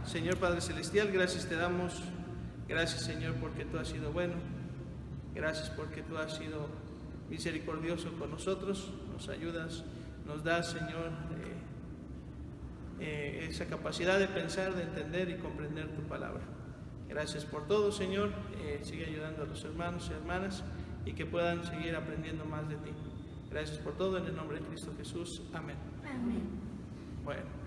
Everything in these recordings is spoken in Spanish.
Señor Padre Celestial, gracias te damos, gracias Señor porque tú has sido bueno, gracias porque tú has sido misericordioso con nosotros, nos ayudas, nos das Señor esa capacidad de pensar, de entender y comprender tu palabra. Gracias por todo Señor, sigue ayudando a los hermanos y hermanas y que puedan seguir aprendiendo más de ti. Gracias por todo en el nombre de Cristo Jesús, amén. Amén. Bueno.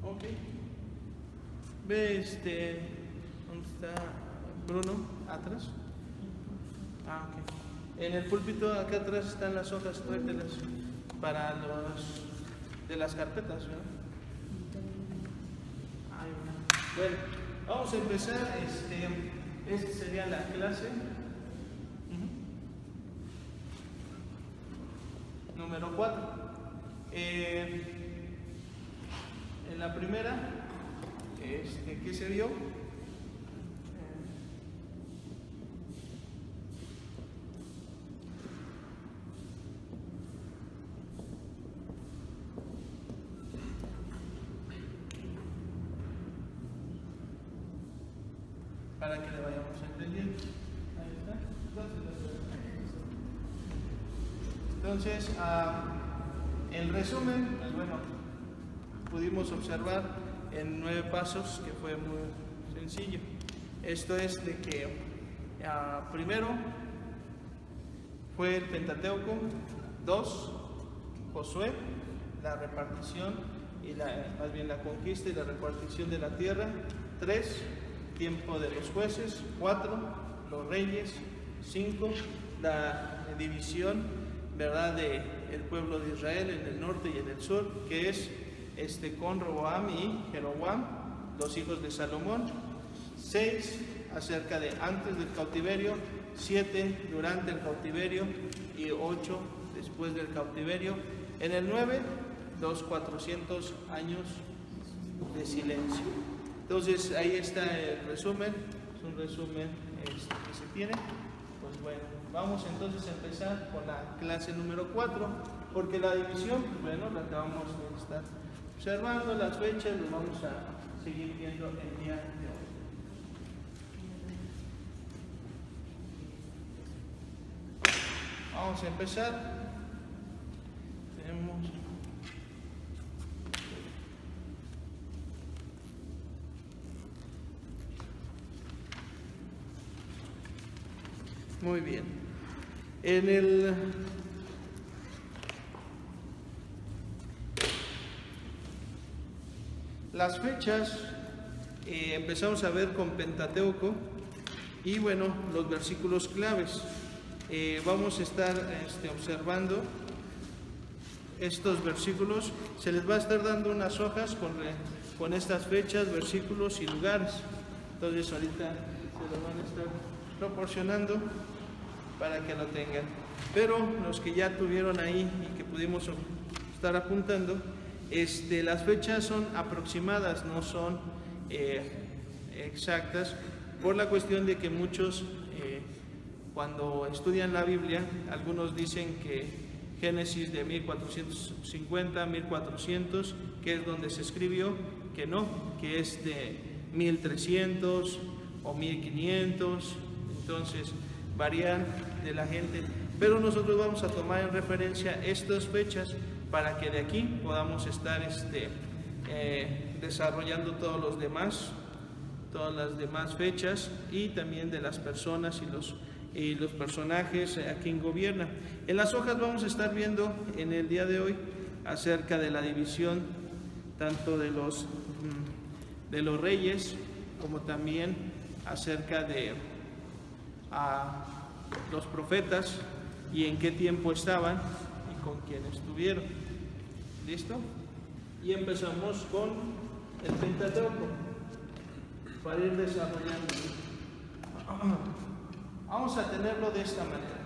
Ok. Ve ¿dónde está Bruno? ¿Atrás? Ok. En el púlpito acá atrás están las hojas, tráetelas para los de las carpetas, ¿verdad? Bueno, vamos a empezar. Esta sería la clase número 4. En la primera, ¿qué se vio? Para que le vayamos entendiendo. Ahí está. Entonces, el resumen, pues bueno, pudimos observar en 9 pasos que fue muy sencillo. Esto es de que primero fue el Pentateuco, 2, Josué, la repartición y más bien la conquista y la repartición de la tierra, 3, tiempo de los jueces, 4, los reyes, 5, la división, ¿verdad?, de el pueblo de Israel en el norte y en el sur, que es con Roboam y Jeroboam, los hijos de Salomón. 6, acerca de antes del cautiverio. 7, durante el cautiverio. Y 8, después del cautiverio. En el 9, los 400 años de silencio. Entonces ahí está el resumen, es un resumen que se tiene. Pues bueno, vamos entonces a empezar con la clase número 4, porque la división, pues bueno, la acabamos de estar observando, las fechas, lo vamos a seguir viendo el día de hoy. Vamos a empezar. Tenemos muy bien. Las fechas empezamos a ver con Pentateuco y bueno, los versículos claves. Vamos a estar observando estos versículos. Se les va a estar dando unas hojas con estas fechas, versículos y lugares. Entonces ahorita se lo van a estar proporcionando para que lo tengan. Pero los que ya tuvieron ahí y que pudimos estar apuntando, las fechas son aproximadas, no son exactas, por la cuestión de que muchos cuando estudian la Biblia, algunos dicen que Génesis de 1450, 1400, que es donde se escribió, que no, que es de 1300 o 1500, entonces varían de la gente, pero nosotros vamos a tomar en referencia estas fechas para que de aquí podamos estar desarrollando todas las demás fechas y también de las personas y los personajes a quien gobierna. En las hojas vamos a estar viendo en el día de hoy acerca de la división tanto de los reyes como también acerca de los profetas y en qué tiempo estaban y con quién estuvieron. ¿Listo? Y empezamos con el Pentateuco para ir desarrollando. Vamos a tenerlo de esta manera.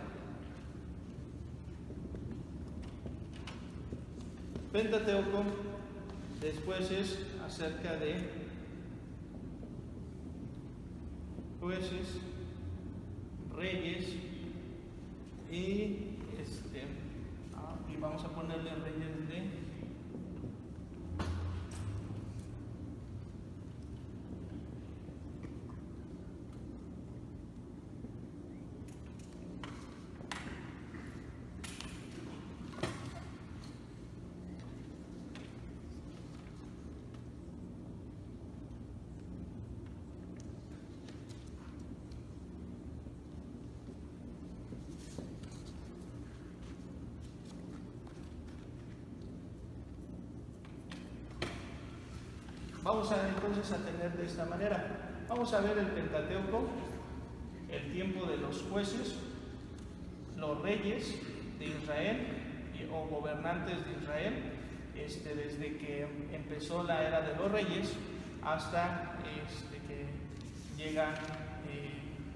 Pentateuco, después es acerca de jueces, reyes y vamos a ponerle reyes de Vamos entonces a tener de esta manera. Vamos a ver el Pentateuco, el tiempo de los jueces, los reyes de Israel o gobernantes de Israel, desde que empezó la era de los reyes hasta que llega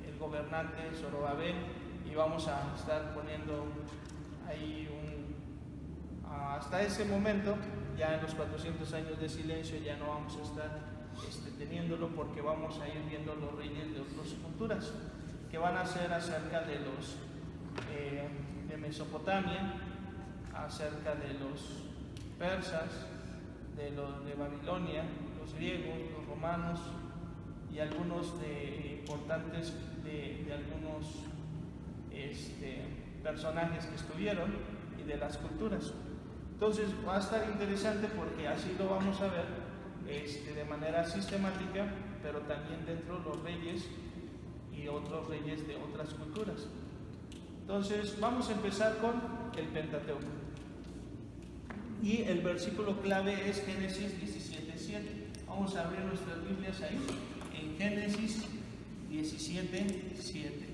el gobernante Zorobabel, y vamos a estar poniendo ahí hasta ese momento. Ya en los 400 años de silencio ya no vamos a estar teniéndolo, porque vamos a ir viendo los reyes de otras culturas que van a ser acerca de los de Mesopotamia, acerca de los persas, de los de Babilonia, los griegos, los romanos y algunos importantes de algunos personajes que estuvieron y de las culturas. Entonces va a estar interesante porque así lo vamos a ver de manera sistemática, pero también dentro de los reyes y otros reyes de otras culturas. Entonces vamos a empezar con el Pentateuco. Y el versículo clave es Génesis 17:7. Vamos a abrir nuestras Biblias ahí, en Génesis 17:7.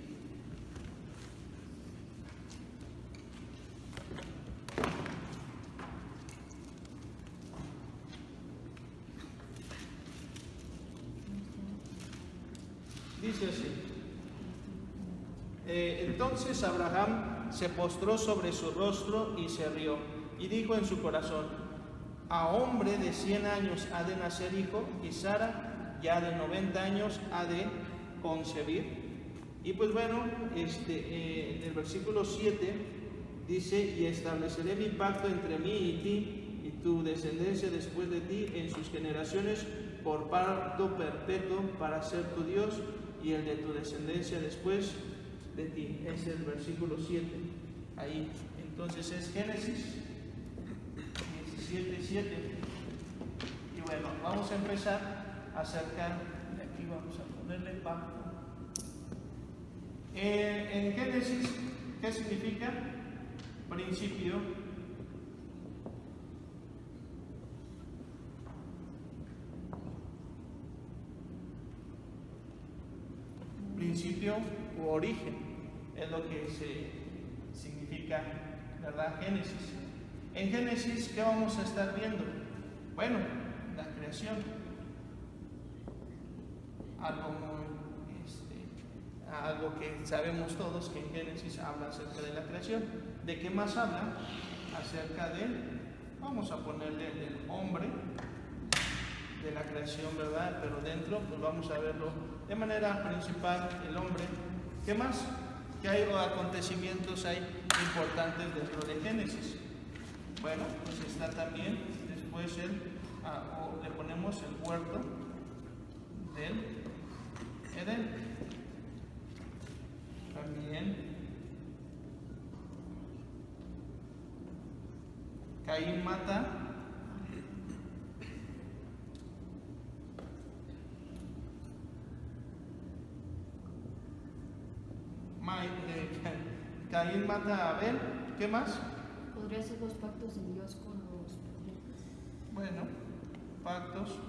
Dice así: entonces Abraham se postró sobre su rostro y se rió, y dijo en su corazón: a hombre de 100 años ha de nacer hijo, y Sara ya de 90 años ha de concebir. Y pues bueno, en el versículo 7 dice: y estableceré mi pacto entre mí y ti, y tu descendencia después de ti en sus generaciones, por pacto perpetuo, para ser tu Dios y el de tu descendencia después de ti. Es el versículo 7. Ahí, entonces es Génesis 17:7. Y bueno, vamos a empezar acerca de aquí, vamos a ponerle pacto. En Génesis, ¿qué significa? Principio. Principio u origen, es lo que significa, ¿verdad? Génesis. En Génesis, ¿qué vamos a estar viendo? Bueno, la creación. Algo que sabemos todos, que en Génesis habla acerca de la creación. ¿De qué más habla? Acerca vamos a ponerle del hombre, de la creación, ¿verdad? Pero dentro, pues vamos a verlo de manera principal, el hombre. ¿Qué más? ¿Qué hay acontecimientos hay importantes dentro de Génesis? Bueno, pues está también después le ponemos el huerto del Edén. También Caín mata Caín mata a Abel. ¿Qué más? Podría ser los pactos de Dios con los profetas. Bueno, pactos,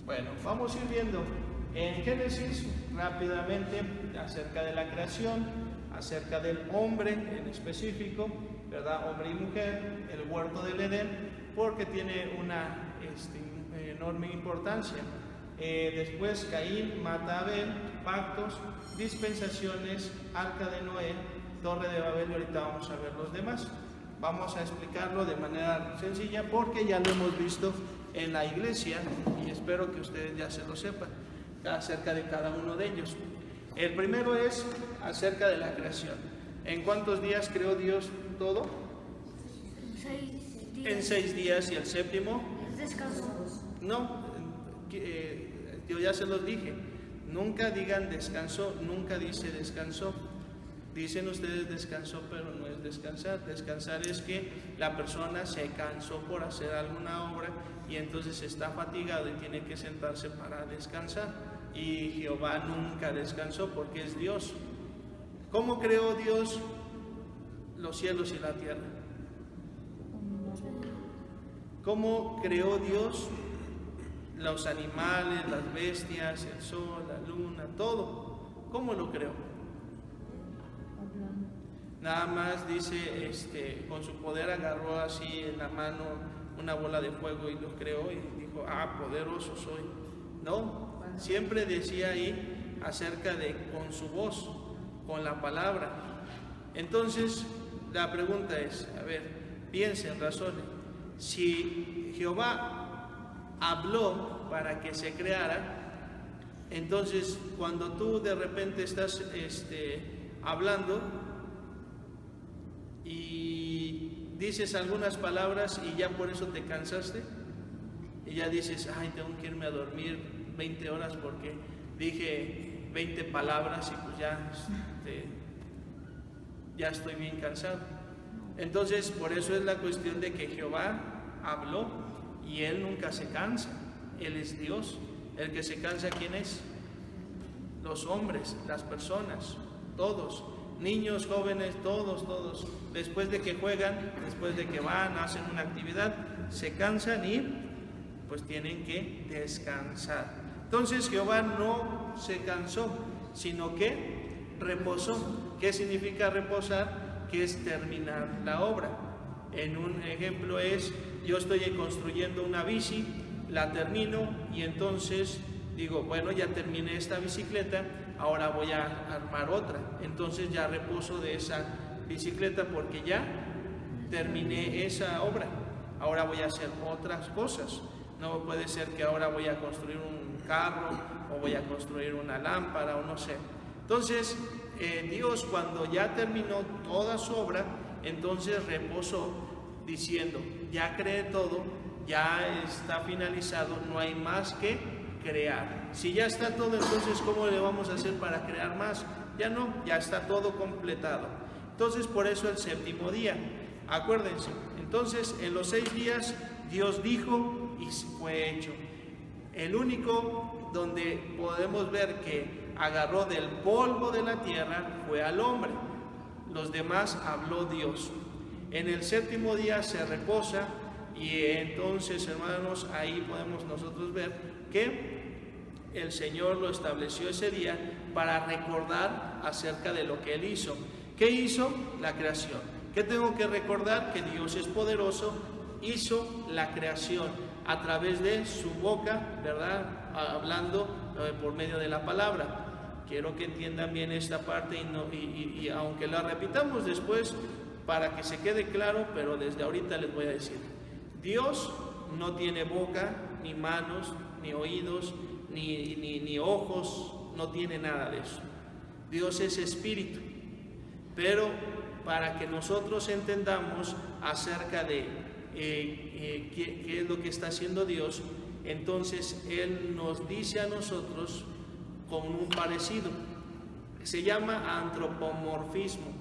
Bueno, vamos a ir viendo en Génesis rápidamente acerca de la creación, acerca del hombre en específico, ¿verdad? Hombre y mujer, el huerto del Edén, porque tiene una enorme importancia. Después Caín mata a Abel, pactos, dispensaciones, arca de Noé, torre de Babel, y ahorita vamos a ver los demás. Vamos a explicarlo de manera sencilla porque ya lo hemos visto en la iglesia y espero que ustedes ya se lo sepan acerca de cada uno de ellos. El primero es acerca de la creación. ¿En cuántos días creó Dios todo? 6 días. En 6 días, y el séptimo. Descansó. No, yo ya se los dije. Nunca digan descansó, nunca dice descansó. Dicen ustedes descansó, pero no es descansar. Descansar es que la persona se cansó por hacer alguna obra y entonces está fatigado y tiene que sentarse para descansar. Y Jehová nunca descansó porque es Dios. ¿Cómo creó Dios los cielos y la tierra? ¿Cómo creó Dios los animales, las bestias, el sol, la luna, todo? ¿Cómo lo creó? Nada más dice, con su poder agarró así en la mano una bola de fuego y lo creó y dijo, poderoso soy. No, siempre decía ahí acerca de con su voz, con la palabra. Entonces, la pregunta es, a ver, piensen, razonen. Si Jehová habló para que se creara, entonces cuando tú de repente estás hablando y dices algunas palabras y ya por eso te cansaste y ya dices, tengo que irme a dormir 20 horas porque dije 20 palabras y pues ya estoy bien cansado. Entonces por eso es la cuestión de que Jehová habló y Él nunca se cansa. Él es Dios. El que se cansa, ¿quién es? Los hombres, las personas, todos. Niños, jóvenes, todos, después de que juegan, después de que van, hacen una actividad, se cansan y pues tienen que descansar. Entonces Jehová no se cansó, sino que reposó. ¿Qué significa reposar? Que es terminar la obra. En un ejemplo es, yo estoy construyendo una bici, la termino y entonces digo, bueno, ya terminé esta bicicleta, ahora voy a armar otra. Entonces ya reposo de esa bicicleta porque ya terminé esa obra. Ahora voy a hacer otras cosas. No puede ser que ahora voy a construir un carro o voy a construir una lámpara o no sé. Entonces Dios cuando ya terminó toda su obra, entonces reposó diciendo, ya creé todo, ya está finalizado, no hay más que crear. Si ya está todo, entonces ¿cómo le vamos a hacer para crear más? Ya no, ya está todo completado. Entonces por eso el séptimo día, acuérdense, entonces en los 6 días Dios dijo y fue hecho. El único donde podemos ver que agarró del polvo de la tierra fue al hombre. Los demás habló Dios. En el séptimo día se reposa y entonces, hermanos, ahí podemos nosotros ver que el Señor lo estableció ese día para recordar acerca de lo que Él hizo. ¿Qué hizo? La creación. ¿Qué tengo que recordar? Que Dios es poderoso, hizo la creación a través de su boca, ¿verdad? Hablando por medio de la palabra. Quiero que entiendan bien esta parte y aunque la repitamos después para que se quede claro, pero desde ahorita les voy a decir. Dios no tiene boca, ni manos, ni oídos, ni ojos, no tiene nada de eso. Dios es espíritu. Pero para que nosotros entendamos acerca de qué es lo que está haciendo Dios, entonces Él nos dice a nosotros con un parecido. Se llama antropomorfismo.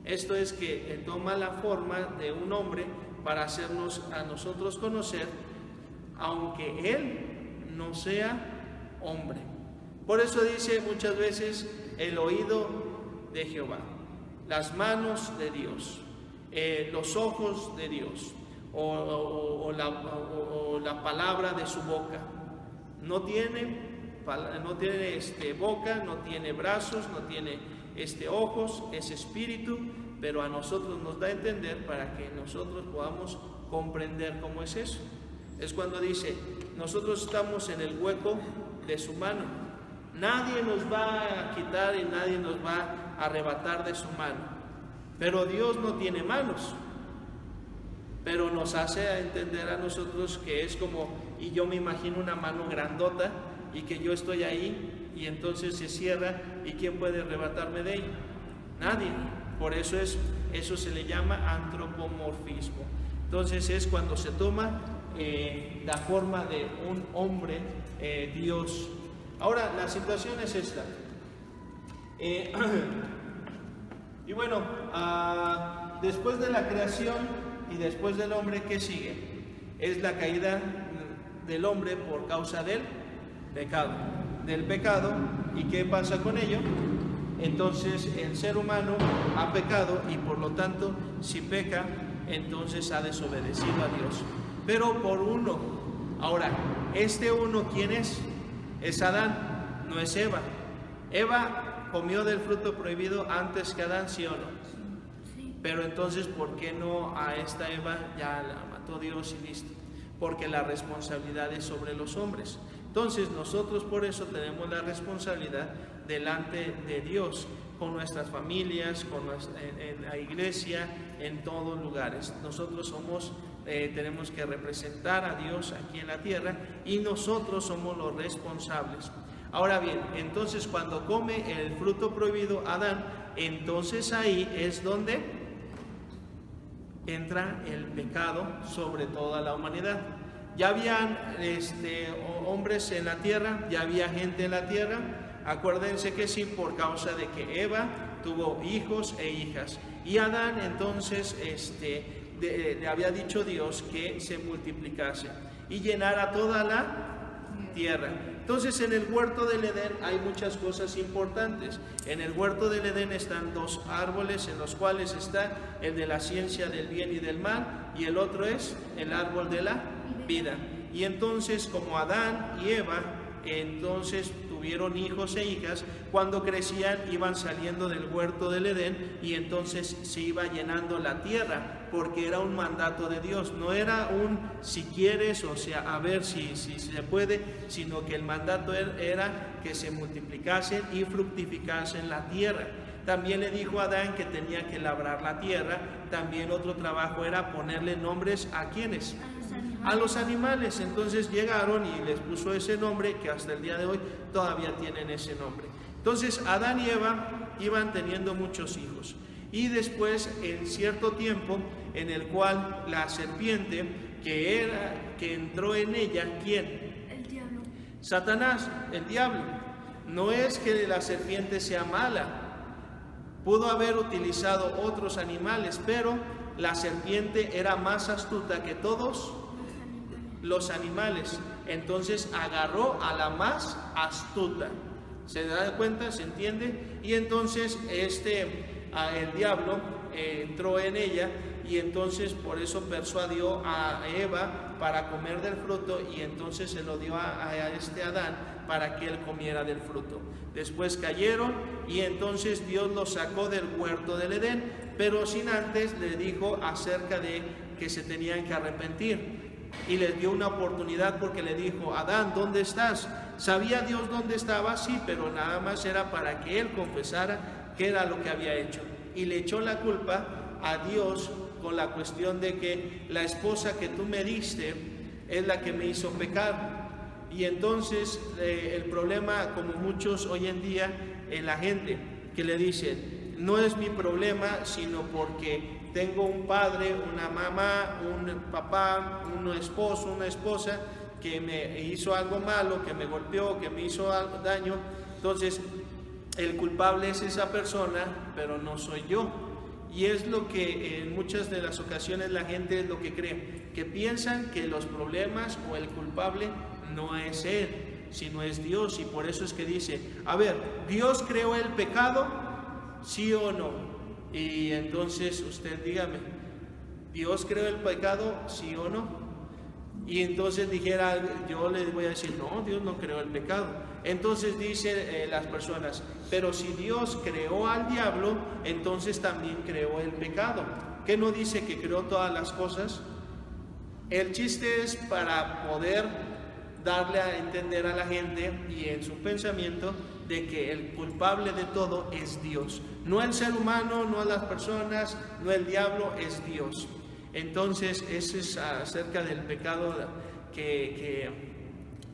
Esto es que toma la forma de un hombre para hacernos a nosotros conocer, aunque Él no sea hombre. Por eso dice muchas veces el oído de Jehová, las manos de Dios, los ojos de Dios, o la palabra de su boca. no tiene boca, no tiene brazos, no tiene ojos, es espíritu, pero a nosotros nos da a entender para que nosotros podamos comprender cómo es eso. Es cuando dice, nosotros estamos en el hueco de su mano. Nadie nos va a quitar y nadie nos va a arrebatar de su mano. Pero Dios no tiene manos. Pero nos hace entender a nosotros que es como, y yo me imagino una mano grandota y que yo estoy ahí y entonces se cierra, y ¿quién puede arrebatarme de ella? Nadie. Por eso se le llama antropomorfismo. Entonces es cuando se toma la forma de un hombre, Dios. Ahora, la situación es esta. Y bueno, después de la creación y después del hombre, ¿qué sigue? Es la caída del hombre por causa del pecado. ¿Y qué pasa con ello? Entonces el ser humano ha pecado y por lo tanto, si peca, entonces ha desobedecido a Dios. Pero por uno. Ahora, uno, ¿quién es? Es Adán, no es Eva. Eva comió del fruto prohibido antes que Adán, ¿sí o no? Sí. Pero entonces, ¿por qué no a esta Eva ya la mató Dios y listo? Porque la responsabilidad es sobre los hombres. Entonces nosotros por eso tenemos la responsabilidad delante de Dios, con nuestras familias, en la iglesia, en todos lugares. Nosotros tenemos que representar a Dios aquí en la tierra y nosotros somos los responsables. Ahora bien, entonces cuando come el fruto prohibido Adán, entonces ahí es donde entra el pecado sobre toda la humanidad. Ya habían hombres en la tierra, ya había gente en la tierra. Acuérdense que sí, por causa de que Eva tuvo hijos e hijas. Y Adán entonces le había dicho Dios que se multiplicase y llenara toda la tierra. Entonces en el huerto del Edén hay muchas cosas importantes. En el huerto del Edén están 2 árboles en los cuales está el de la ciencia del bien y del mal, y el otro es el árbol de la vida. Y entonces, como Adán y Eva entonces tuvieron hijos e hijas, cuando crecían iban saliendo del huerto del Edén y entonces se iba llenando la tierra, porque era un mandato de Dios. No era un si quieres, o sea, a ver si se puede, sino que el mandato era que se multiplicasen y fructificasen la tierra. También le dijo a Adán que tenía que labrar la tierra. También otro trabajo era ponerle nombres a ¿quiénes? A los animales. Entonces llegaron y les puso ese nombre, que hasta el día de hoy todavía tienen ese nombre. Entonces Adán y Eva iban teniendo muchos hijos. Y después, en cierto tiempo, en el cual la serpiente que entró en ella, ¿quién? El diablo. Satanás, el diablo. No es que la serpiente sea mala. Pudo haber utilizado otros animales, pero la serpiente era más astuta que todos los animales. Entonces agarró a la más astuta. ¿Se da cuenta? ¿Se entiende? Y entonces el diablo entró en ella, y entonces por eso persuadió a Eva para comer del fruto, y entonces se lo dio a Adán para que él comiera del fruto. Después cayeron y entonces Dios los sacó del huerto del Edén, pero sin antes le dijo acerca de que se tenían que arrepentir, y les dio una oportunidad porque le dijo: Adán, ¿dónde estás? ¿Sabía Dios dónde estaba? Sí, pero nada más era para que él confesara qué era lo que había hecho, y le echó la culpa a Dios con la cuestión de que la esposa que tú me diste es la que me hizo pecar. Y entonces el problema, como muchos hoy en día en la gente, que le dicen: no es mi problema, sino porque tengo un padre, una mamá, un papá, un esposo, una esposa que me hizo algo malo, que me golpeó, que me hizo algo, daño. Entonces el culpable es esa persona, pero no soy yo. Y es lo que en muchas de las ocasiones la gente es lo que cree, que piensan que los problemas o el culpable no es él, sino es Dios. Y por eso es que dice: a ver, ¿Dios creó el pecado? ¿Sí o no? Y entonces usted dígame, ¿Dios creó el pecado? ¿Sí o no? Y entonces dijera, yo le voy a decir, no, Dios no creó el pecado. Entonces dicen las personas, pero si Dios creó al diablo, entonces también creó el pecado. ¿Qué no dice que creó todas las cosas? El chiste es para poder darle a entender a la gente y en su pensamiento de que el culpable de todo es Dios. No el ser humano, no las personas, no el diablo, es Dios. Entonces, eso es acerca del pecado que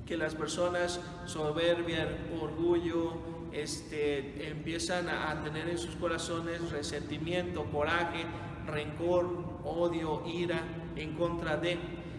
las personas, soberbia, orgullo, empiezan a tener en sus corazones resentimiento, coraje, rencor, odio, ira en contra de.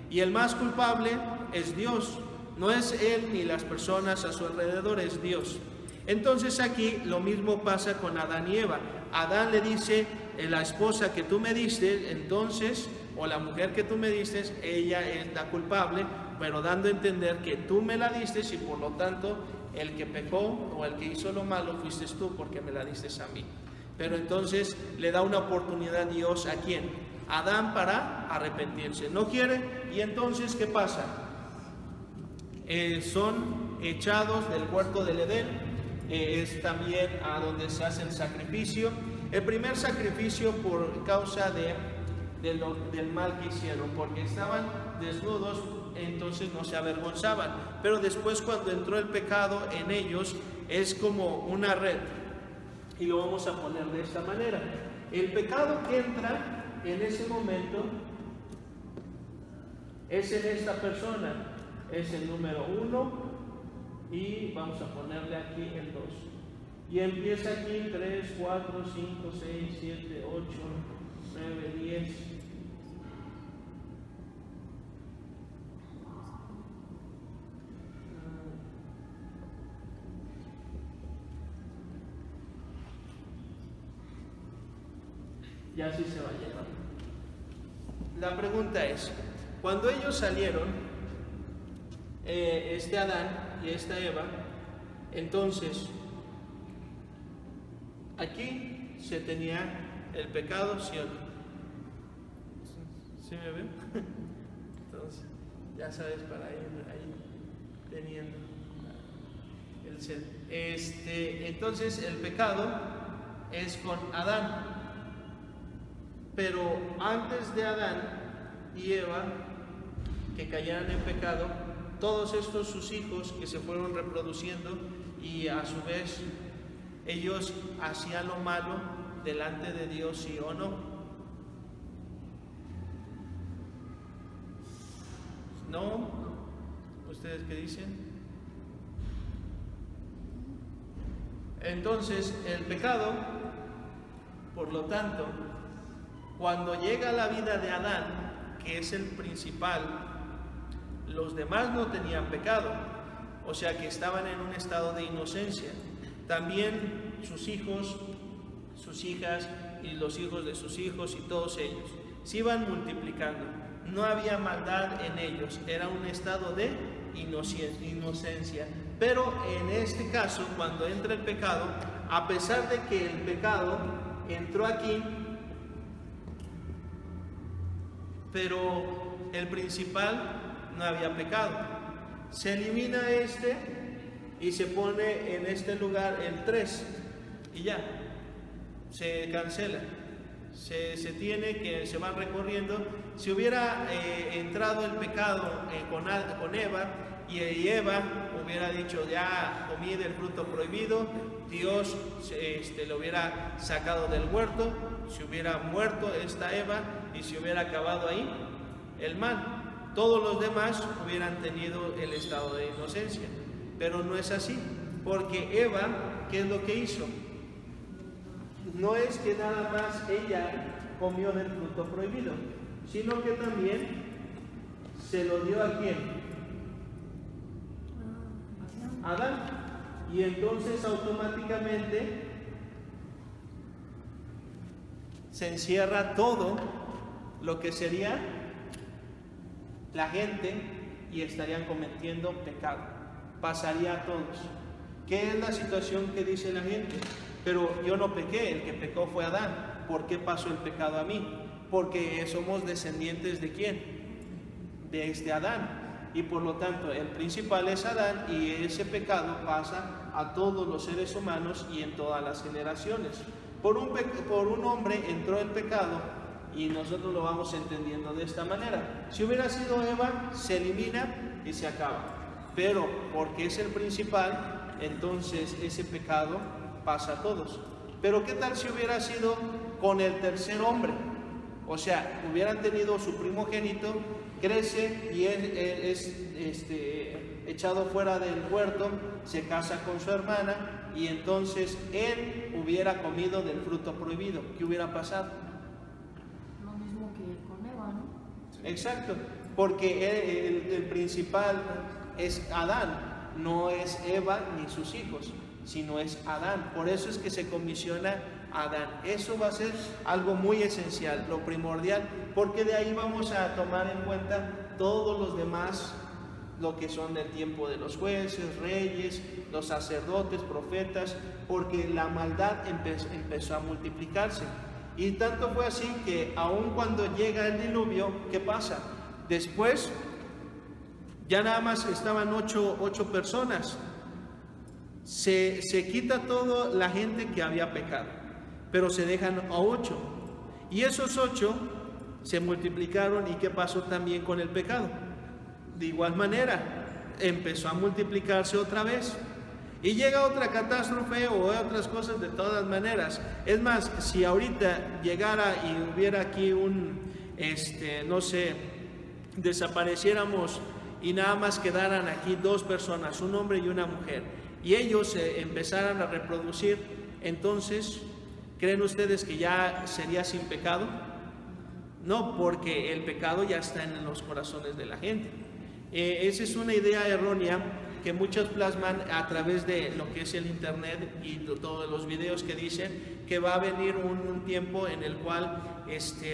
Y el más culpable es Dios. No es él ni las personas a su alrededor, es Dios. Entonces aquí lo mismo pasa con Adán y Eva. Adán le dice, la esposa que tú me diste, entonces, o la mujer que tú me diste, ella es la culpable, pero dando a entender que tú me la diste y por lo tanto el que pecó o el que hizo lo malo fuiste tú porque me la diste a mí. Pero entonces le da una oportunidad Dios ¿a quién? A Adán para arrepentirse. No quiere y entonces ¿qué pasa? Son echados del huerto del Edén. Es también a donde se hace el sacrificio. El primer sacrificio por causa del mal que hicieron, porque estaban desnudos, entonces no se avergonzaban. Pero después cuando entró el pecado en ellos, es como una red. Y lo vamos a poner de esta manera. El pecado que entra en ese momento es en esta persona. Es el número 1 y vamos a ponerle aquí el 2. Y empieza aquí 3, 4, 5, 6, 7, 8, 9, 10. Y así se va a llevar. La pregunta es, cuando ellos salieron, Adán y esta Eva, entonces aquí se tenía el pecado, ¿sí o no? ¿Sí me ven? Entonces, ya sabes, para ir ahí teniendo el ser. Entonces el pecado es con Adán, pero antes de Adán y Eva que cayeran en pecado, todos estos sus hijos que se fueron reproduciendo y a su vez ellos hacían lo malo delante de Dios, ¿sí o no? ¿No? ¿Ustedes qué dicen? Entonces el pecado, por lo tanto, cuando llega a la vida de Adán, que es el principal, los demás no tenían pecado, o sea que estaban en un estado de inocencia. También sus hijos, sus hijas y los hijos de sus hijos y todos ellos se iban multiplicando. No había maldad en ellos, era un estado de inocencia. Pero en este caso, cuando entra el pecado, a pesar de que el pecado entró aquí, pero el principal no había pecado. Se elimina y se pone en este lugar el 3 y ya, se cancela. Se tiene que, se van recorriendo. Si hubiera entrado el pecado con Eva y Eva hubiera dicho ya comí del fruto prohibido, Dios lo hubiera sacado del huerto, se hubiera muerto esta Eva y se hubiera acabado ahí el mal. Todos los demás hubieran tenido el estado de inocencia, pero no es así, porque Eva, ¿qué es lo que hizo? No es que nada más ella comió del fruto prohibido, sino que también se lo dio ¿a quién? A Adán. Y entonces automáticamente se encierra todo lo que sería la gente y estarían cometiendo pecado. Pasaría a todos. ¿Qué es la situación que dice la gente? Pero yo no pequé, el que pecó fue Adán. ¿Por qué pasó el pecado a mí? Porque somos descendientes ¿de quién? de Adán, y por lo tanto el principal es Adán, y ese pecado pasa a todos los seres humanos y en todas las generaciones. Por un hombre entró el pecado, y nosotros lo vamos entendiendo de esta manera. Si hubiera sido Eva, se elimina y se acaba, pero porque es el principal, entonces ese pecado pasa a todos. Pero ¿qué tal si hubiera sido con el tercer hombre? O sea, hubieran tenido su primogénito, crece y es echado fuera del huerto, se casa con su hermana, y entonces él hubiera comido del fruto prohibido. ¿Qué hubiera pasado? Lo mismo que con Eva, ¿no? Exacto, porque el principal es Adán, no es Eva ni sus hijos, sino es Adán. Por eso es que se comisiona a Adán. Eso va a ser algo muy esencial, lo primordial, porque de ahí vamos a tomar en cuenta todos los demás, lo que son del tiempo de los jueces, reyes, los sacerdotes, profetas, porque la maldad empezó a multiplicarse. Y tanto fue así que aun cuando llega el diluvio, ¿qué pasa? Después ya nada más estaban ocho personas. Se quita toda la gente que había pecado, pero se dejan a 8. Y esos 8 se multiplicaron. ¿Y qué pasó también con el pecado? De igual manera, empezó a multiplicarse otra vez. Y llega otra catástrofe o otras cosas de todas maneras. Es más, si ahorita llegara y hubiera aquí no sé, desapareciéramos y nada más quedaran aquí 2 personas, un hombre y una mujer, y ellos empezaran a reproducir, entonces, ¿creen ustedes que ya sería sin pecado? No, porque el pecado ya está en los corazones de la gente. Esa es una idea errónea que muchos plasman a través de lo que es el internet y todos los videos que dicen que va a venir un tiempo en el cual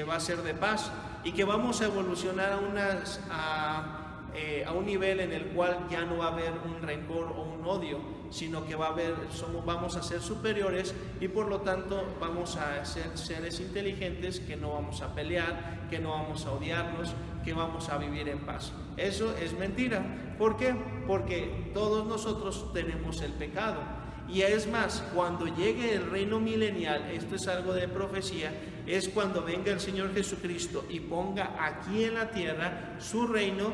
va a ser de paz y que vamos a evolucionar a un nivel en el cual ya no va a haber un rencor o un odio, sino que vamos a ser superiores y por lo tanto vamos a ser seres inteligentes, que no vamos a pelear, que no vamos a odiarnos, que vamos a vivir en paz. Eso es mentira. ¿Por qué? Porque todos nosotros tenemos el pecado. Y es más, cuando llegue el reino milenial, esto es algo de profecía, es cuando venga el Señor Jesucristo y ponga aquí en la tierra su reino.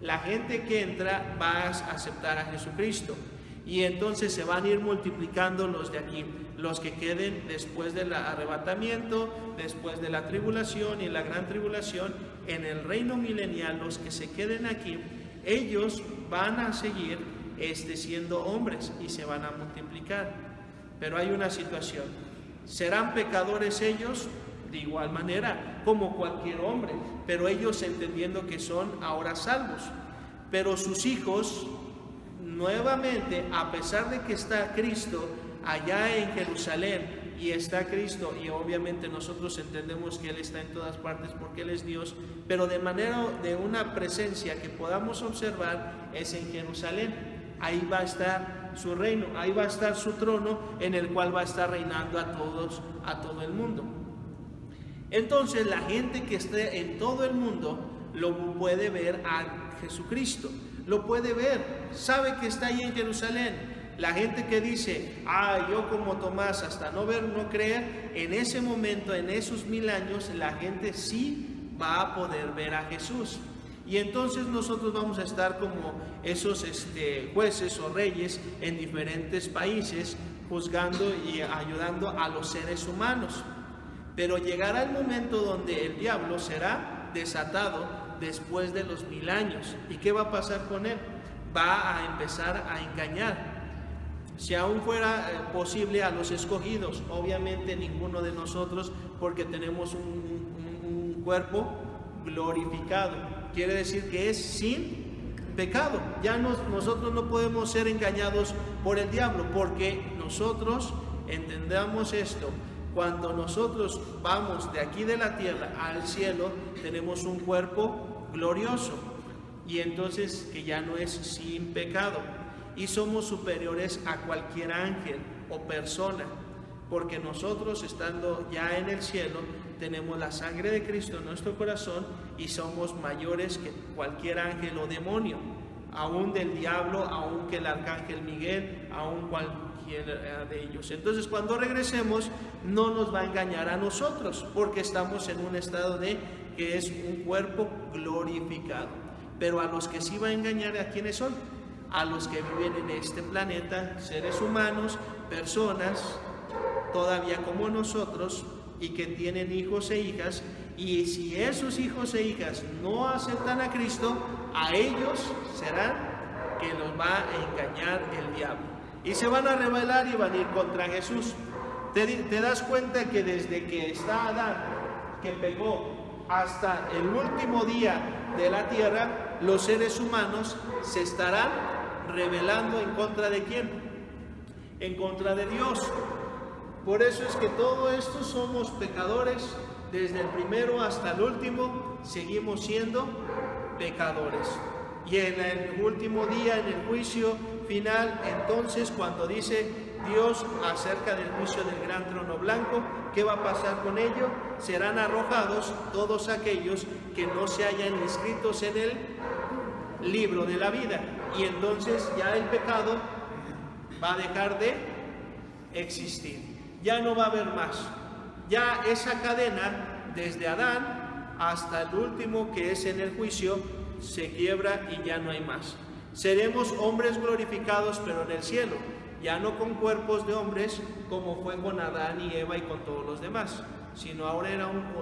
La gente que entra va a aceptar a Jesucristo y entonces se van a ir multiplicando los de aquí, los que queden después del arrebatamiento, después de la tribulación y la gran tribulación. En el reino milenial, los que se queden aquí, ellos van a seguir siendo hombres y se van a multiplicar. Pero hay una situación: ¿serán pecadores ellos? De igual manera, como cualquier hombre, pero ellos entendiendo que son ahora salvos. Pero sus hijos, nuevamente, a pesar de que está Cristo allá en Jerusalén y está Cristo, y obviamente nosotros entendemos que Él está en todas partes porque Él es Dios, pero de manera de una presencia que podamos observar es en Jerusalén. Ahí va a estar su reino, ahí va a estar su trono en el cual va a estar reinando a todo el mundo. Entonces la gente que esté en todo el mundo lo puede ver a Jesucristo, lo puede ver, sabe que está ahí en Jerusalén. La gente que dice, yo como Tomás, hasta no ver, no creer, en ese momento, en esos 1000 años, la gente sí va a poder ver a Jesús. Y entonces nosotros vamos a estar como esos jueces o reyes en diferentes países, juzgando y ayudando a los seres humanos. Pero llegará el momento donde el diablo será desatado después de los 1000 años. ¿Y qué va a pasar con él? Va a empezar a engañar. Si aún fuera posible a los escogidos, obviamente ninguno de nosotros, porque tenemos un cuerpo glorificado. Quiere decir que es sin pecado. Ya nosotros no podemos ser engañados por el diablo, porque nosotros entendamos esto. Cuando nosotros vamos de aquí de la tierra al cielo, tenemos un cuerpo glorioso, y entonces que ya no es sin pecado, y somos superiores a cualquier ángel o persona. porque nosotros, estando ya en el cielo, tenemos la sangre de Cristo en nuestro corazón y somos mayores que cualquier ángel o demonio, aún del diablo, aún que el arcángel Miguel, aún cualquiera de ellos. Entonces, cuando regresemos, no nos va a engañar a nosotros, porque estamos en un estado de que es un cuerpo glorificado. Pero a los que sí va a engañar, ¿a quiénes son? A los que viven en este planeta, seres humanos, personas todavía como nosotros, y que tienen hijos e hijas, y si esos hijos e hijas no aceptan a Cristo, a ellos serán que los va a engañar el diablo, y se van a rebelar y van a ir contra Jesús. Te das cuenta que desde que está Adán, que pecó, hasta el último día de la tierra, los seres humanos se estarán rebelando en contra de ¿quién? En contra de Dios. Por eso es que todo esto somos pecadores, desde el primero hasta el último, seguimos siendo pecadores. Y en el último día, en el juicio final, entonces cuando dice Dios acerca del juicio del gran trono blanco, ¿qué va a pasar con ello? Serán arrojados todos aquellos que no se hayan inscritos en el libro de la vida. Y entonces ya el pecado va a dejar de existir. Ya no va a haber más. Ya esa cadena, desde Adán hasta el último que es en el juicio, se quiebra y ya no hay más. Seremos hombres glorificados, pero en el cielo, ya no con cuerpos de hombres como fue con Adán y Eva y con todos los demás, sino ahora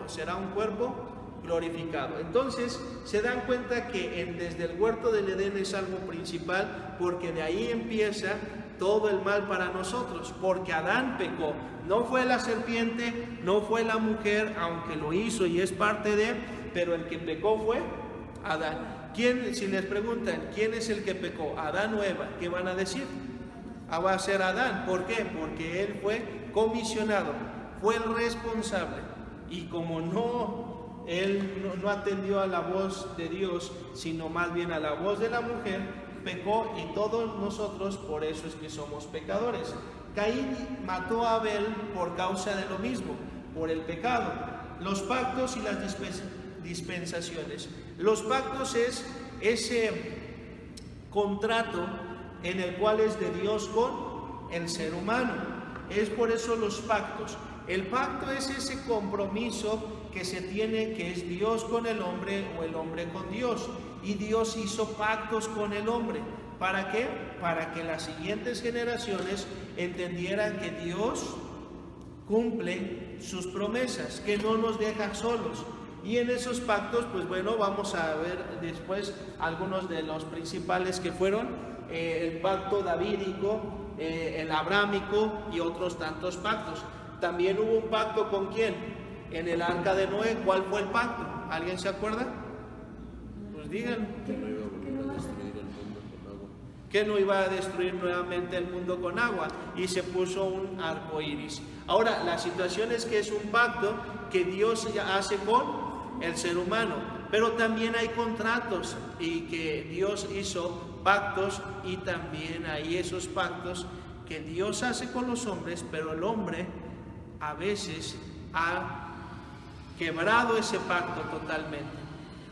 será un cuerpo glorificado. Entonces se dan cuenta que desde el huerto del Edén es algo principal, porque de ahí empieza todo el mal para nosotros, porque Adán pecó. No fue la serpiente, no fue la mujer, aunque lo hizo y es parte de, pero el que pecó fue Adán. ¿Quién, si les preguntan, quién es el que pecó, Adán o Eva? ¿Qué van a decir? Va a ser Adán. ¿Por qué? Porque él fue comisionado, fue el responsable, y como él no atendió a la voz de Dios, sino más bien a la voz de la mujer, pecó, y todos nosotros por eso es que somos pecadores. Caín mató a Abel por causa de lo mismo, por el pecado. Los pactos y las dispensaciones. Los pactos es ese contrato en el cual es de Dios con el ser humano. Es por eso los pactos. El pacto es ese compromiso que se tiene, que es Dios con el hombre o el hombre con Dios. Y Dios hizo pactos con el hombre. ¿Para qué? Para que las siguientes generaciones entendieran que Dios cumple sus promesas, que no nos deja solos. Y en esos pactos, pues bueno, vamos a ver después algunos de los principales que fueron el pacto davídico, el abrámico y otros tantos pactos. También hubo un pacto ¿con quién? En el arca de Noé. ¿Cuál fue el pacto? ¿Alguien se acuerda? Pues digan. Que no iba a destruir nuevamente el mundo con agua, y se puso un arco iris. Ahora, la situación es que es un pacto que Dios hace con el ser humano, pero también hay contratos, y que Dios hizo pactos, y también hay esos pactos que Dios hace con los hombres, pero el hombre a veces ha quebrado ese pacto totalmente.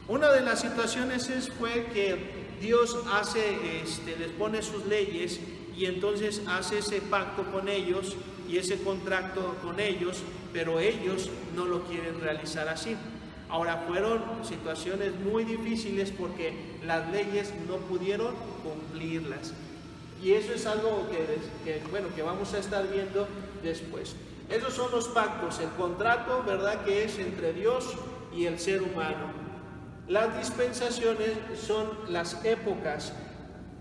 Una de las situaciones fue que Dios les pone sus leyes, y entonces hace ese pacto con ellos y ese contrato con ellos, pero ellos no lo quieren realizar así. Ahora, fueron situaciones muy difíciles porque las leyes no pudieron cumplirlas, y eso es algo que vamos a estar viendo después. Esos son los pactos, el contrato, ¿verdad?, que es entre Dios y el ser humano. Las dispensaciones son las épocas,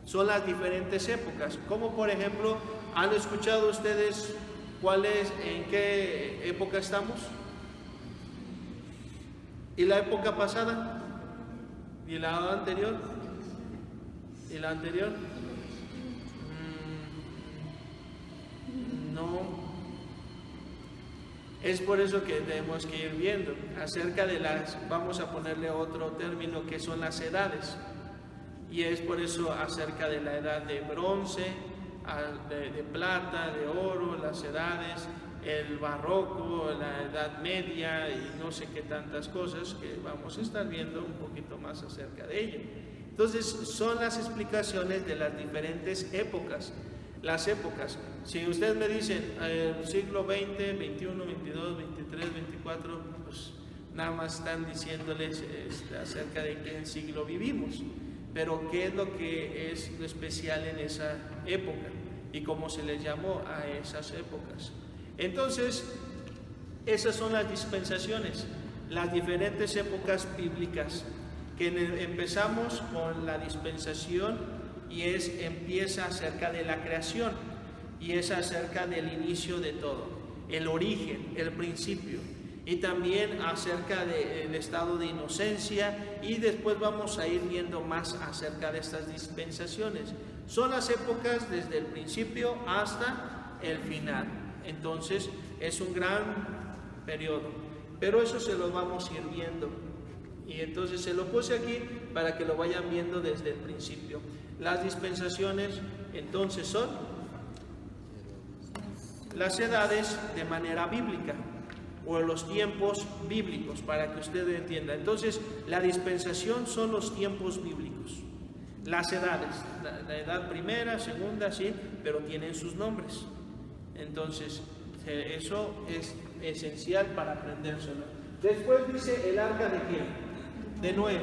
son las diferentes épocas. Como por ejemplo, ¿han escuchado ustedes en qué época estamos? ¿Y la época pasada? ¿Y la anterior? ¿Y la anterior? No. Es por eso que tenemos que ir viendo acerca de vamos a ponerle otro término, que son las edades. Y es por eso acerca de la edad de bronce, de plata, de oro, las edades el barroco, la Edad Media y no sé qué tantas cosas que vamos a estar viendo un poquito más acerca de ello. Entonces son las explicaciones de las diferentes épocas. Las épocas, si ustedes me dicen siglo XX, XXI, XXII, XXIII, XXIV, pues nada más están diciéndoles acerca de qué siglo vivimos, pero qué es lo que es lo especial en esa época y cómo se les llamó a esas épocas. Entonces, esas son las dispensaciones, las diferentes épocas bíblicas, que empezamos con la dispensación y empieza acerca de la creación y es acerca del inicio de todo, el origen, el principio, y también acerca del estado de inocencia, y después vamos a ir viendo más acerca de estas dispensaciones. Son las épocas desde el principio hasta el final. Entonces es un gran periodo, pero eso se lo vamos a ir viendo, y entonces se lo puse aquí para que lo vayan viendo desde el principio. Las dispensaciones entonces son las edades de manera bíblica o los tiempos bíblicos, para que usted entienda. Entonces la dispensación son los tiempos bíblicos, las edades, la edad primera, segunda, sí, pero tienen sus nombres. Entonces, eso es esencial para aprendérselo. Después dice el arca de quién? De Noé.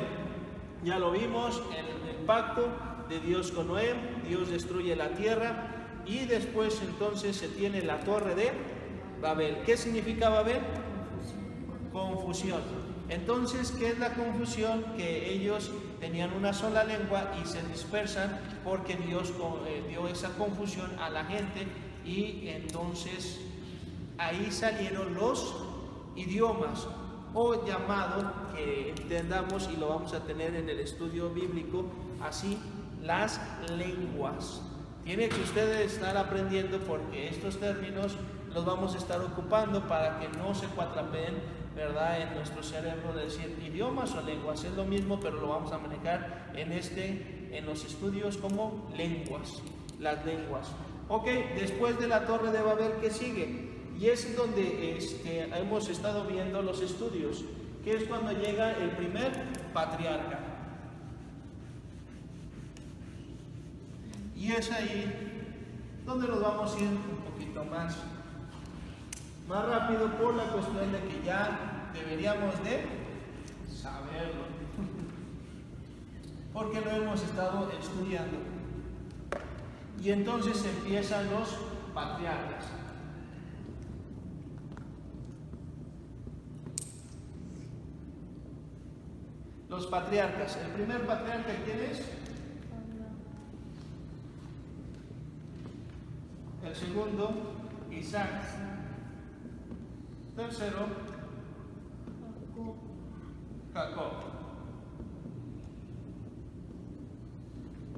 Ya lo vimos en el pacto de Dios con Noé. Dios destruye la tierra y después entonces se tiene la torre de Babel. ¿Qué significa Babel? Confusión. Entonces, ¿qué es la confusión? Que ellos tenían una sola lengua y se dispersan porque Dios dio esa confusión a la gente. Y entonces ahí salieron los idiomas, o llamado, que entendamos y lo vamos a tener en el estudio bíblico, así, las lenguas. Tiene que ustedes estar aprendiendo, porque estos términos los vamos a estar ocupando para que no se cuatrapeen, ¿verdad?, en nuestro cerebro de decir idiomas o lenguas. Es lo mismo, pero lo vamos a manejar en los estudios como lenguas, las lenguas. Ok, después de la torre de Babel, ¿qué sigue? Y es donde hemos estado viendo los estudios, que es cuando llega el primer patriarca. Y es ahí donde nos vamos a ir un poquito más rápido, por la cuestión de que ya deberíamos de saberlo, porque lo hemos estado estudiando. Y entonces empiezan los patriarcas. Los patriarcas. El primer patriarca, ¿quién es? El segundo, Isaac. Tercero, Jacob.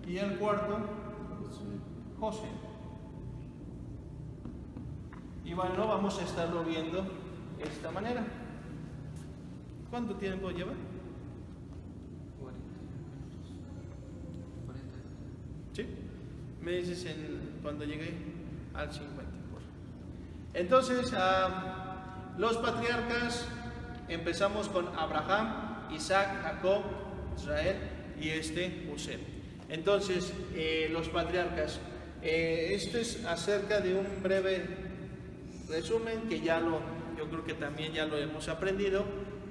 Y el cuarto, José. Y bueno, vamos a estarlo viendo de esta manera. ¿Cuánto tiempo lleva? 40. ¿Sí? Me dices cuando llegue al 50. Entonces, los patriarcas, empezamos con Abraham, Isaac, Jacob, Israel y José. Entonces, los patriarcas, esto es acerca de un breve resumen que yo creo que también ya lo hemos aprendido.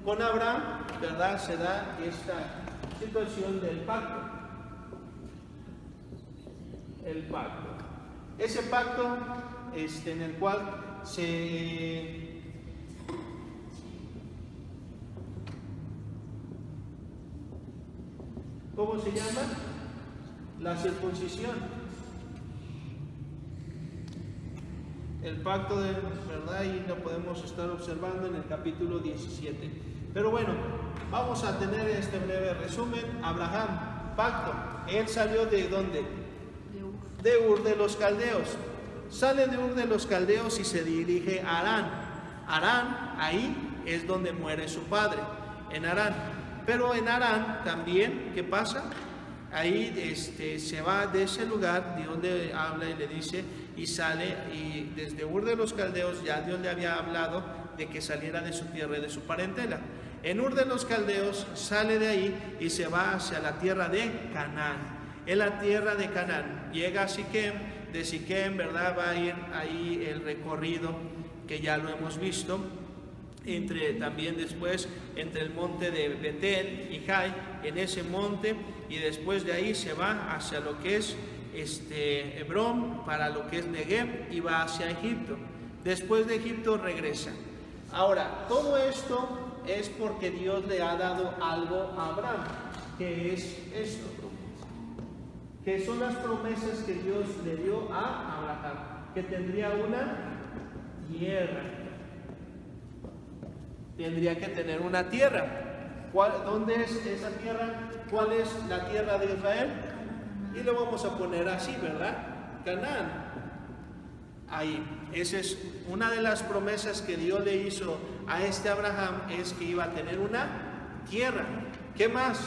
Con Abraham, ¿verdad?, se da esta situación del pacto. El pacto. Ese pacto en el cual ¿cómo se llama? La circuncisión. El pacto de verdad, y lo podemos estar observando en el capítulo 17. Pero bueno, vamos a tener este breve resumen. Abraham, pacto. Él salió ¿de dónde? De Ur de los Caldeos. Sale de Ur de los Caldeos y se dirige a Harán. Harán, ahí es donde muere su padre, en Harán. Pero en Harán también, ¿qué pasa? Ahí se va de ese lugar de donde habla y le dice y sale, y desde Ur de los Caldeos ya Dios le había hablado de que saliera de su tierra y de su parentela. En Ur de los Caldeos sale de ahí y se va hacia la tierra de Canaán. En la tierra de Canaán llega a Siquem, de Siquem, ¿verdad? Va a ir ahí el recorrido que ya lo hemos visto, también después entre el monte de Betel y Jai, en ese monte, y después de ahí se va hacia lo que es Hebrón, para lo que es Negev, y va hacia Egipto. Después de Egipto regresa. Ahora, todo esto es porque Dios le ha dado algo a Abraham, que es esto, que son las promesas que Dios le dio a Abraham, que tendría una tierra, tendría que tener una tierra. ¿Dónde es esa tierra? ¿Cuál es la tierra de Israel? Y lo vamos a poner así, ¿verdad? Canaán. Ahí, esa es una de las promesas que Dios le hizo a Abraham, es que iba a tener una tierra. ¿Qué más?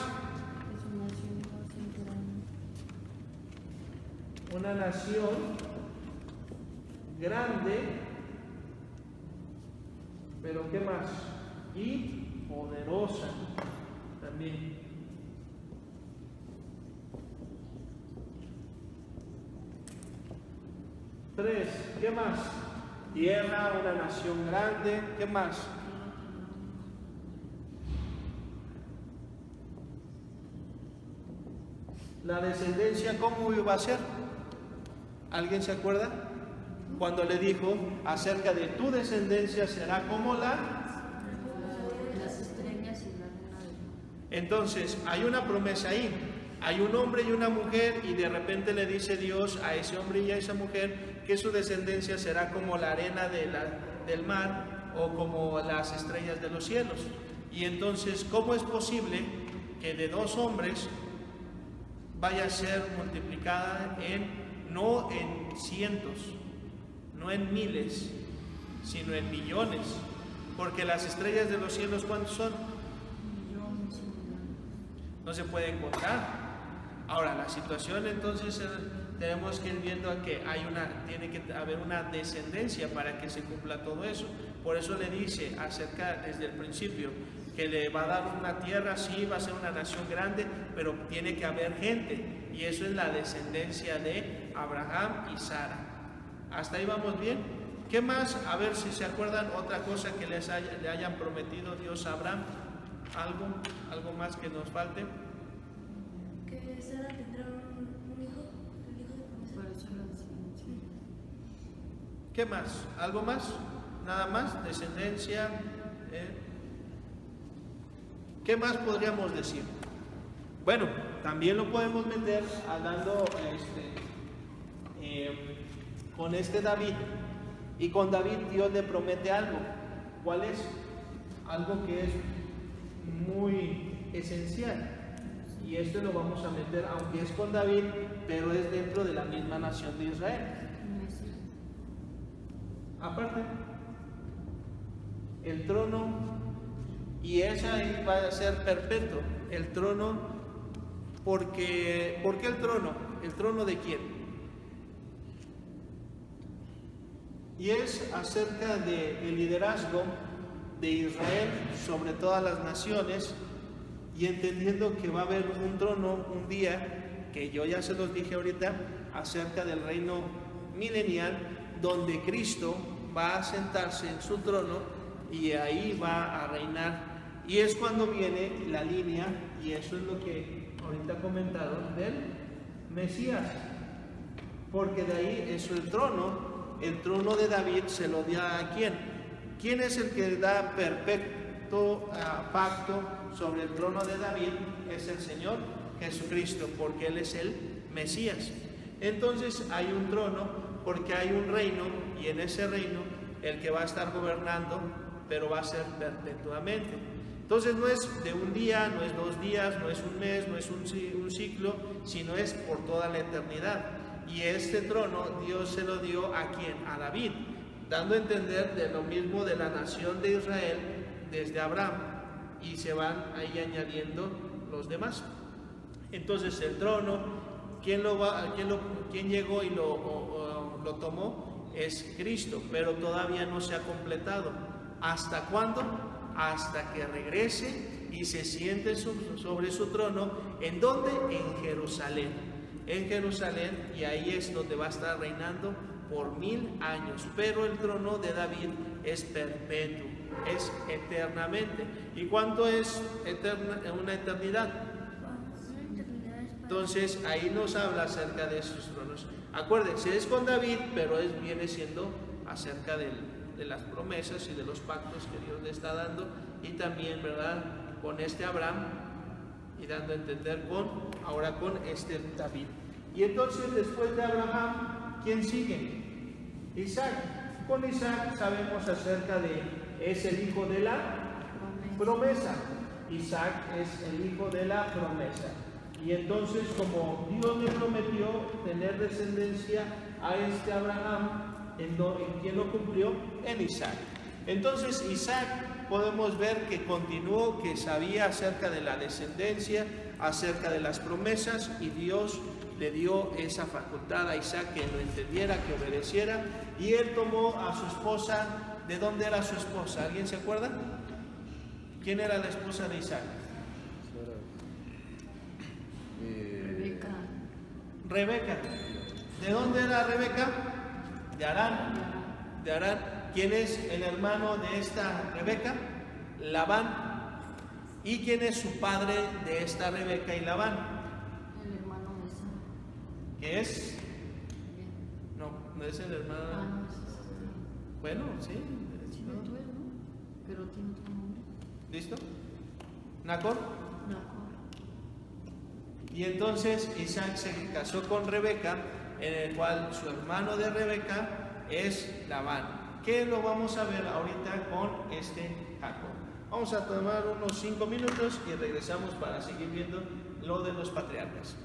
Una nación grande, pero ¿qué más? Y poderosa también. Tres, ¿qué más? Tierra, una nación grande, ¿qué más? La descendencia, ¿cómo iba a ser? ¿Alguien se acuerda? Cuando le dijo acerca de tu descendencia será como las estrellas y la luna del mar. Entonces, hay una promesa ahí. Hay un hombre y una mujer, y de repente le dice Dios a ese hombre y a esa mujer que su descendencia será como la arena del mar o como las estrellas de los cielos. Y entonces, ¿cómo es posible que de dos hombres vaya a ser multiplicada no en cientos, no en miles, sino en millones? Porque las estrellas de los cielos, ¿cuántos son? No se pueden contar. Ahora, la situación entonces tenemos que ir viendo que tiene que haber una descendencia para que se cumpla todo eso. Por eso le dice desde el principio que le va a dar una tierra, sí, va a ser una nación grande, pero tiene que haber gente, y eso es la descendencia de Abraham y Sara. ¿Hasta ahí vamos bien? ¿Qué más? A ver si se acuerdan otra cosa que le hayan prometido Dios a Abraham. ¿Algo más que nos falte? Que Sara tendrá un hijo, el hijo de promesa. Por eso la descendencia. ¿Qué más? ¿Algo más? ¿Nada más? ¿Descendencia? ¿Qué más podríamos decir? Bueno, también lo podemos meter hablando con David. Y con David Dios le promete algo. ¿Cuál es? Algo que es muy esencial. Y esto lo vamos a meter, aunque es con David, pero es dentro de la misma nación de Israel. Aparte, el trono, y esa va a ser perpetuo, el trono, ¿por qué el trono? ¿El trono de quién? Y es acerca del liderazgo de Israel sobre todas las naciones, y entendiendo que va a haber un trono un día, que yo ya se los dije ahorita, acerca del reino milenial, donde Cristo va a sentarse en su trono y ahí va a reinar. Y es cuando viene la línea, y eso es lo que ahorita comentaron del Mesías, porque de ahí es el trono de David se lo da a quién. ¿Quién es el que da perfecto pacto sobre el trono de David? Es el Señor Jesucristo, porque Él es el Mesías. Entonces hay un trono porque hay un reino, y en ese reino el que va a estar gobernando, pero va a ser perpetuamente. Entonces no es de un día, no es 2 días, no es un mes, no es un ciclo, sino es por toda la eternidad. Y este trono Dios se lo dio a ¿quién? A David, dando a entender de lo mismo de la nación de Israel desde Abraham, y se van ahí añadiendo los demás. Entonces el trono, ¿quién llegó y lo lo tomó es Cristo, pero todavía no se ha completado. ¿Hasta cuándo? Hasta que regrese y se siente sobre su trono. ¿En dónde? En Jerusalén. En Jerusalén, y ahí es donde va a estar reinando por 1000 años. Pero el trono de David es perpetuo, es eternamente. ¿Y cuánto es una eternidad? Entonces ahí nos habla acerca de esos tronos. Acuérdense, es con David, pero viene siendo acerca de las promesas y de los pactos que Dios le está dando, y también, ¿verdad?, con este Abraham, y dando a entender ahora con este David. Y entonces después de Abraham, ¿quién sigue? Isaac. Con Isaac sabemos acerca de, es el hijo de la promesa. Isaac es el hijo de la promesa. Y entonces, como Dios le prometió tener descendencia a este Abraham, ¿en quién lo cumplió? En Isaac. Entonces Isaac podemos ver que continuó, que sabía acerca de la descendencia, acerca de las promesas, y Dios le dio esa facultad a Isaac, que lo entendiera, que obedeciera, y él tomó a su esposa. ¿De dónde era su esposa? ¿Alguien se acuerda? ¿Quién era la esposa de Isaac? Rebeca. ¿De dónde era Rebeca? De Harán. De Harán. ¿Quién es el hermano de esta Rebeca? Labán. ¿Y quién es su padre de esta Rebeca y Labán? El hermano de Sara. ¿Qué es? No es el hermano. No, es Bueno, sí. sí, Betuel, ¿no? Pero tiene otro nombre. ¿Listo? ¿Nacor? Nacor. Y entonces Isaac se casó con Rebeca, en el cual su hermano de Rebeca es Labán, que lo vamos a ver ahorita con este Jacob. Vamos a tomar unos 5 minutos y regresamos para seguir viendo lo de los patriarcas.